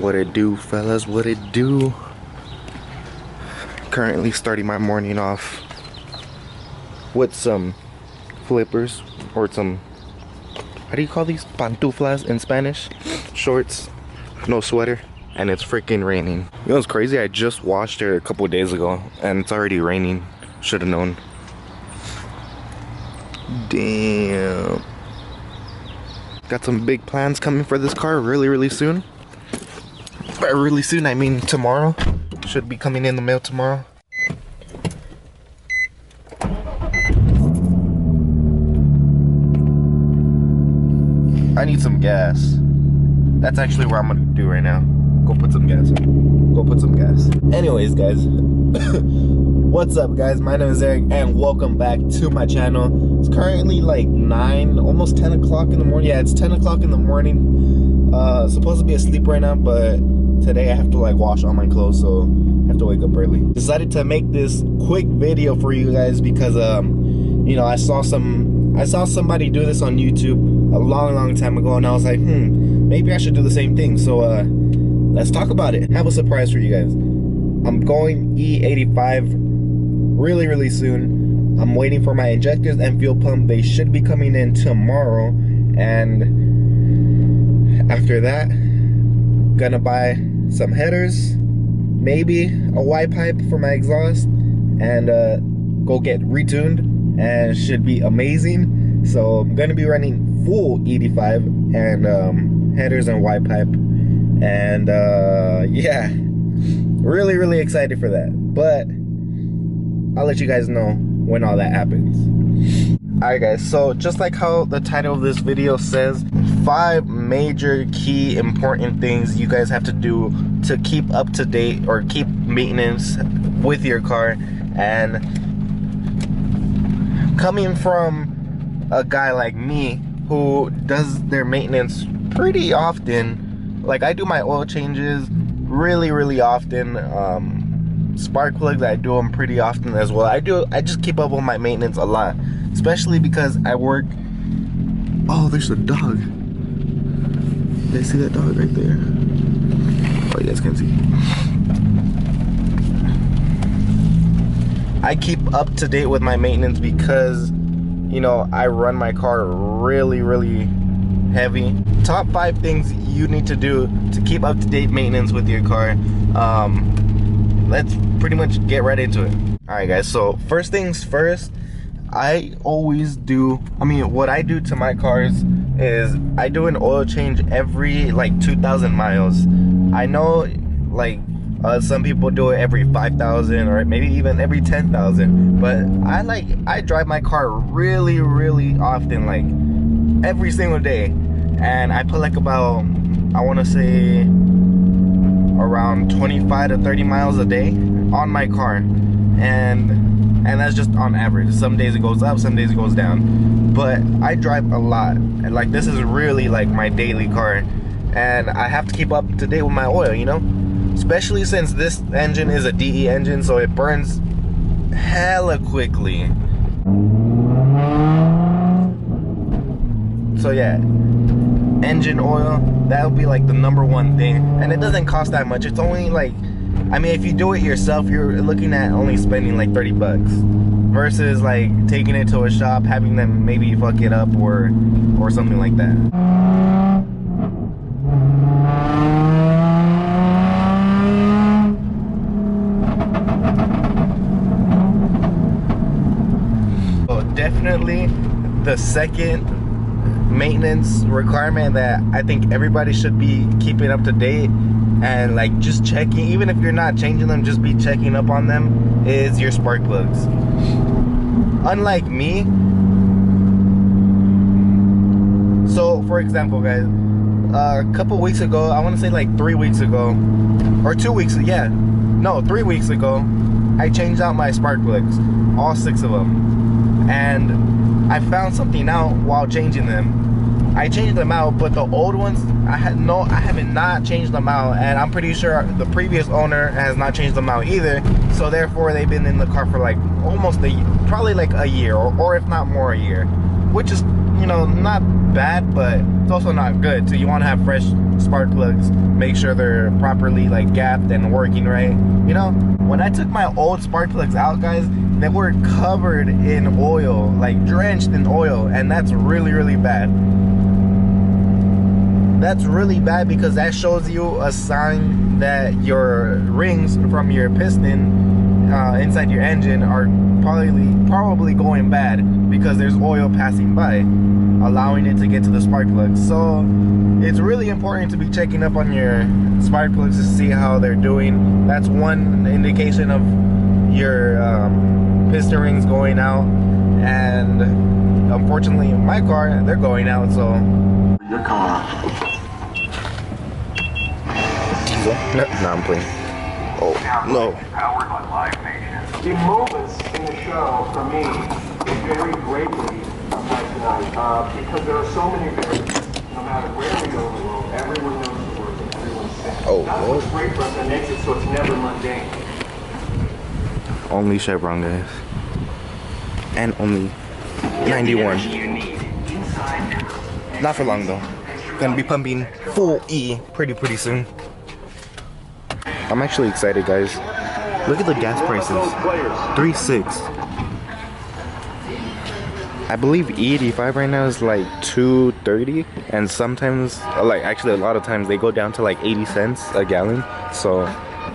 What it do, fellas? What it do? Currently starting my morning off with some flippers or some, how do you call these? Pantuflas in Spanish. Shorts, no sweater, and it's freaking raining. You know what's crazy? I just washed it a couple of days ago and it's already raining. Should have known. Damn. Got some big plans coming for this car really soon. By really soon, I mean tomorrow. Should be coming in the mail tomorrow. I need some gas. That's actually what I'm gonna do right now. Go put some gas in. Go put some gas. Anyways, guys. What's up, guys? My name is Eric and welcome back to my channel. It's currently like 9, almost 10 o'clock in the morning. Yeah, it's 10 o'clock in the morning. Supposed to be asleep right now, but today I have to like wash all my clothes, so I have to wake up early. Decided to make this quick video for you guys because you know, I saw somebody do this on YouTube a long time ago, and I was like, maybe I should do the same thing. So let's talk about it. I have a surprise for you guys. I'm going E85 really soon. I'm waiting for my injectors and fuel pump. They should be coming in tomorrow, and after that, gonna buy some headers, maybe a Y pipe for my exhaust, and go get retuned, and it should be amazing. So I'm gonna be running full E85 and headers and Y pipe, and yeah, really excited for that. But I'll let you guys know when all that happens. Alright guys, so just like how the title of this video says, 5 major key important things you guys have to do to keep up to date or keep maintenance with your car. And coming from a guy like me who does their maintenance pretty often, like I do my oil changes really often, spark plugs, I do them pretty often as well. I just keep up with my maintenance a lot, especially because I work. Oh, there's a dog. You guys see that dog right there? Oh, you guys can't see. I keep up to date with my maintenance because, you know, I run my car really heavy. Top 5 things you need to do to keep up to date maintenance with your car. Let's pretty much get right into it. Alright guys, so first things first, what I do to my cars is I do an oil change every like 2,000 miles. I know like some people do it every 5,000 or maybe even every 10,000, but I drive my car really often, like every single day, and I put like about, I want to say around 25 to 30 miles a day on my car, and that's just on average. Some days it goes up, some days it goes down, but I drive a lot, and like this is really like my daily car, and I have to keep up to date with my oil, you know, especially since this engine is a DE engine, so it burns hella quickly. So yeah, engine oil, that would be like the #1 thing, and it doesn't cost that much. It's only like, I mean, if you do it yourself, you're looking at only spending like 30 bucks versus like taking it to a shop, having them maybe fuck it up or something like that. So definitely the second maintenance requirement that I think everybody should be keeping up to date and like just checking, even if you're not changing them, just be checking up on them, is your spark plugs. Unlike me, so for example guys, a couple weeks ago, I want to say like 3 weeks ago or 2 weeks, 3 weeks ago, I changed out my spark plugs, all 6 of them, and I found something out while changing them. I changed them out, but the old ones, I haven't not changed them out, and I'm pretty sure the previous owner has not changed them out either. So therefore, they've been in the car for like almost probably like a year, or if not more, a year, which is you know, not bad, but it's also not good. So you want to have fresh spark plugs, make sure they're properly like gapped and working right. You know, when I took my old spark plugs out, guys, they were covered in oil, like drenched in oil, and that's really, really bad. That's really bad because that shows you a sign that your rings from your piston inside your engine are probably going bad because there's oil passing by, allowing it to get to the spark plugs. So it's really important to be checking up on your spark plugs to see how they're doing. That's one indication of your piston rings going out, and unfortunately in my car they're going out. So your car. No, I'm playing. Oh no. Powered on Live Nation. The moments in the show for me vary greatly from night to night because there are so many variants. No matter where we go in the world, everyone knows the words and everyone sings. Oh, that's what's great for us that makes it so it's never mundane. Only Chevron, guys, and only 91. Not for long though. Gonna be pumping full E pretty soon. I'm actually excited, guys. Look at the gas prices. 3.6. I believe E85 right now is like 2.30, and sometimes, like actually a lot of times, they go down to like 80 cents a gallon. So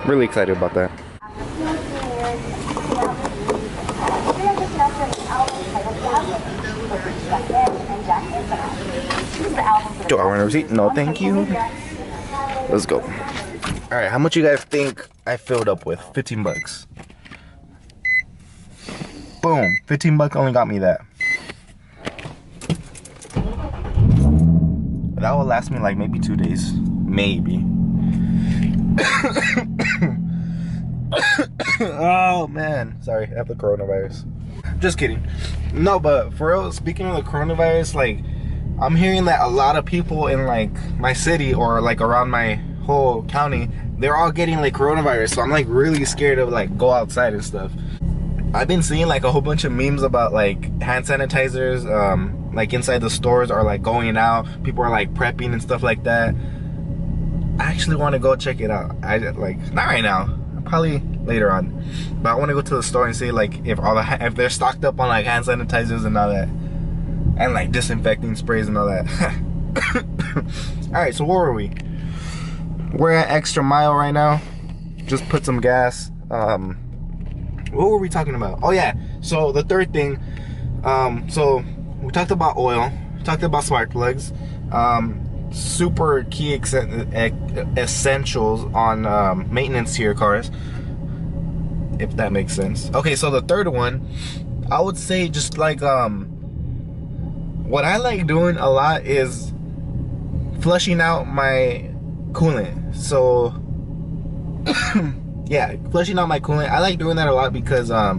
really excited about that. Do I want a receipt? No, thank you. Let's go. All right, how much you guys think I filled up with? 15 bucks. Boom, 15 bucks only got me that. That will last me like maybe 2 days, maybe. Oh man, sorry, I have the coronavirus. Just kidding. No, but for real, speaking of the coronavirus, like, I'm hearing that a lot of people in like my city or like around my whole county, they're all getting like coronavirus. So I'm like really scared to like go outside and stuff. I've been seeing like a whole bunch of memes about like hand sanitizers, like inside the stores are like going out. People are like prepping and stuff like that. I actually want to go check it out. I like, not right now, probably later on, but I want to go to the store and see like if they're stocked up on like hand sanitizers and all that, and like disinfecting sprays and all that. All right, so where were we? We're at Extra Mile right now. Just put some gas. What were we talking about? Oh yeah, so the third thing, so we talked about oil, talked about spark plugs, super key essentials on maintenance to your cars, if that makes sense. Okay, so the third one, I would say just like what I like doing a lot is flushing out my coolant. So yeah, flushing out my coolant. I like doing that a lot because I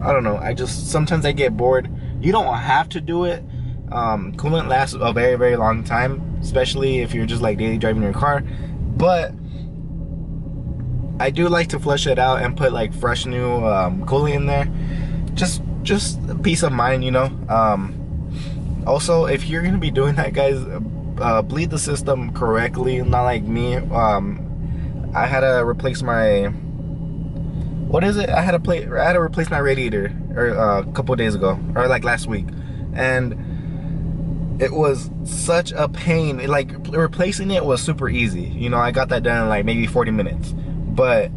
don't know, sometimes I get bored. You don't have to do it. Coolant lasts a very long time, especially if you're just like daily driving your car, but I do like to flush it out and put like fresh new coolant in there. Just peace of mind, you know. Also, if you're gonna be doing that, guys, bleed the system correctly, not like me. I had to replace my, what is it? I had to replace my radiator a couple of days ago, or like last week, and it was such a pain. Like replacing it was super easy, you know. I got that done in like maybe 40 minutes, but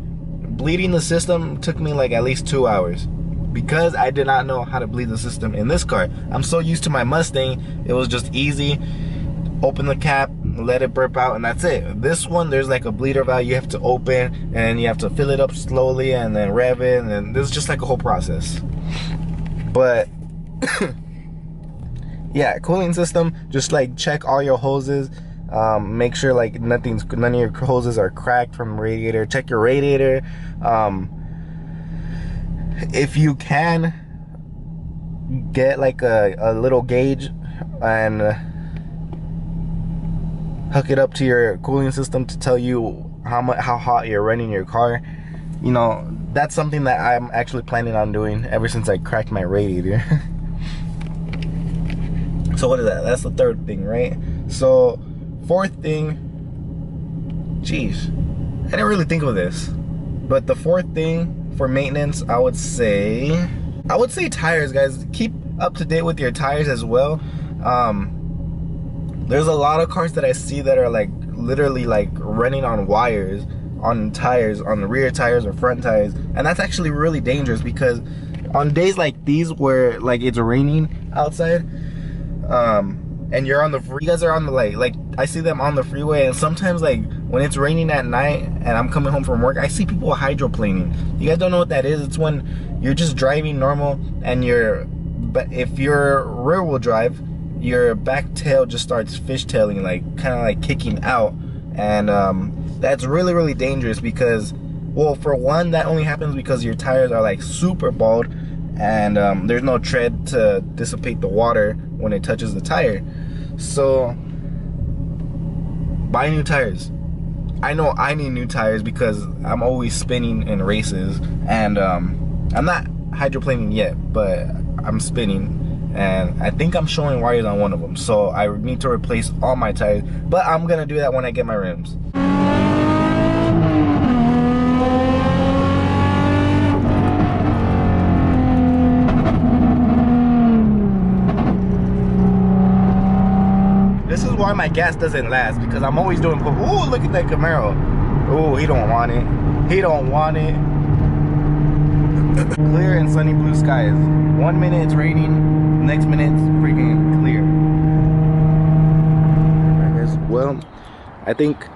bleeding the system took me like at least 2 hours because I did not know how to bleed the system in this car. I'm so used to my Mustang, it was just easy. Open the cap, let it burp out, and that's it. This one, there's like a bleeder valve you have to open, and you have to fill it up slowly and then rev it, and this is just like a whole process. But yeah, cooling system, just like check all your hoses, make sure like none of your hoses are cracked from the radiator. Check your radiator. If you can, get like a little gauge and hook it up to your cooling system to tell you how hot you're running your car. You know, that's something that I'm actually planning on doing ever since I cracked my radiator. So what is that? That's the third thing, right? So fourth thing, geez, I didn't really think of this, but the fourth thing for maintenance, I would say tires, guys. Keep up to date with your tires as well. There's a lot of cars that I see that are like literally like running on wires on tires, on the rear tires or front tires, and that's actually really dangerous, because on days like these where like it's raining outside, and you're on the, you guys are on the like I see them on the freeway, and sometimes like when it's raining at night and I'm coming home from work, I see people hydroplaning. You guys don't know what that is? It's when you're just driving normal and but if you're rear wheel drive, your back tail just starts fishtailing, like kind of like kicking out, and that's really dangerous, because, well, for one, that only happens because your tires are like super bald, and there's no tread to dissipate the water when it touches the tire. So buy new tires. I know I need new tires because I'm always spinning in races, and I'm not hydroplaning yet, but I'm spinning, and I think I'm showing wires on one of them, so I need to replace all my tires, but I'm gonna do that when I get my rims. This is why my gas doesn't last, because I'm always doing, ooh, look at that Camaro. Ooh, he don't want it. He don't want it. Clear and sunny blue skies. 1 minute it's raining, next minute it's freaking clear. Alright guys, well, I think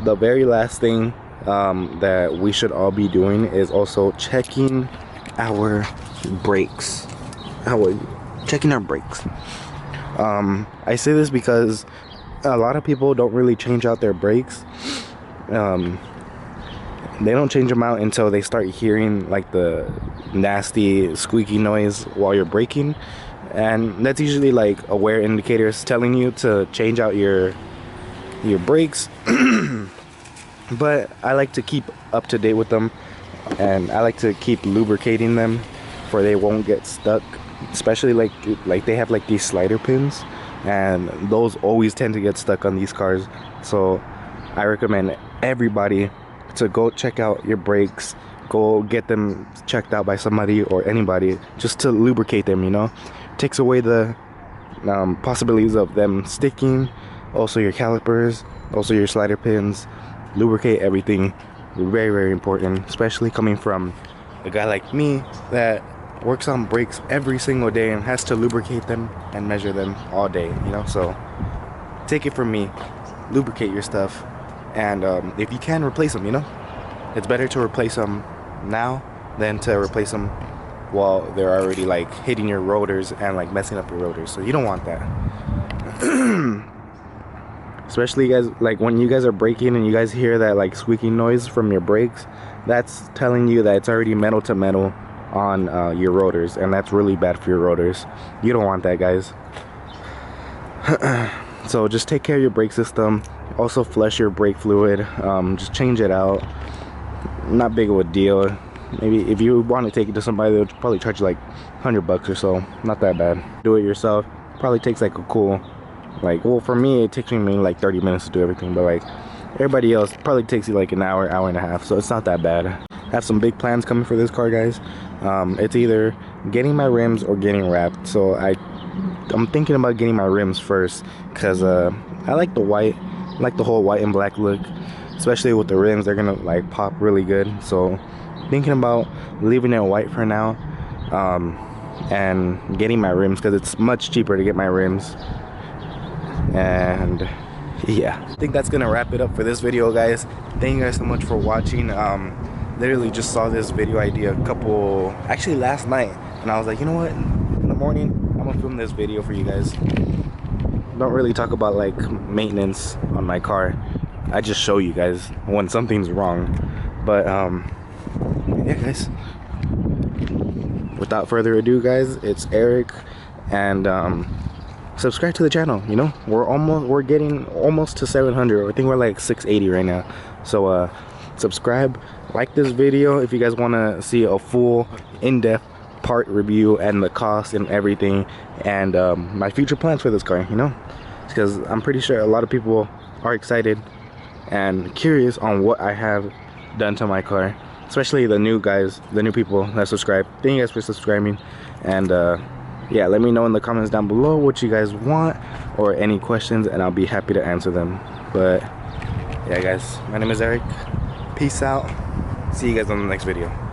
the very last thing that we should all be doing is also checking our brakes. Checking our brakes. I say this because a lot of people don't really change out their brakes. They don't change them out until they start hearing like the nasty squeaky noise while you're braking, and that's usually like aware indicators telling you to change out your brakes. But I like to keep up to date with them, and I like to keep lubricating them for they won't get stuck, especially like they have like these slider pins, and those always tend to get stuck on these cars. So I recommend everybody to go check out your brakes, go get them checked out by somebody or anybody, just to lubricate them, you know. Takes away the possibilities of them sticking. Also your calipers, also your slider pins. Lubricate everything. Very important, especially coming from a guy like me that works on brakes every single day and has to lubricate them and measure them all day, you know. So take it from me, lubricate your stuff, and if you can, replace them, you know. It's better to replace them now than to replace them while they're already like hitting your rotors and like messing up your rotors. So you don't want that. Especially guys, like when you guys are braking and you guys hear that like squeaking noise from your brakes, that's telling you that it's already metal to metal on your rotors, and that's really bad for your rotors. You don't want that, guys. So just take care of your brake system. Also flush your brake fluid. Just change it out. Not big of a deal. Maybe if you want to take it to somebody, they'll probably charge you like $100 or so. Not that bad. Do it yourself. Probably takes like a cool, like, well, for me it takes me like 30 minutes to do everything, but like everybody else probably takes you like an hour and a half, so it's not that bad. I have some big plans coming for this car, guys. It's either getting my rims or getting wrapped. So I'm thinking about getting my rims first, because I like the white, I like the whole white and black look, especially with the rims. They're gonna like pop really good. So thinking about leaving it white for now, and getting my rims, because it's much cheaper to get my rims. And yeah, I think that's gonna wrap it up for this video, guys. Thank you guys so much for watching. Literally just saw this video idea actually last night, and I was like, you know what, in the morning I'm gonna film this video for you guys. Don't really talk about like maintenance on my car, I just show you guys when something's wrong. But yeah, guys, without further ado, guys, it's Eric, and subscribe to the channel. You know, we're getting almost to 700. I think we're like 680 right now. So subscribe, like this video if you guys want to see a full in-depth part review and the cost and everything, and my future plans for this car, you know, because I'm pretty sure a lot of people are excited and curious on what I have done to my car, especially the new guys, the new people that subscribe. Thank you guys for subscribing, and yeah, let me know in the comments down below what you guys want or any questions, and I'll be happy to answer them. But yeah guys, my name is Eric. Peace out. See you guys on the next video.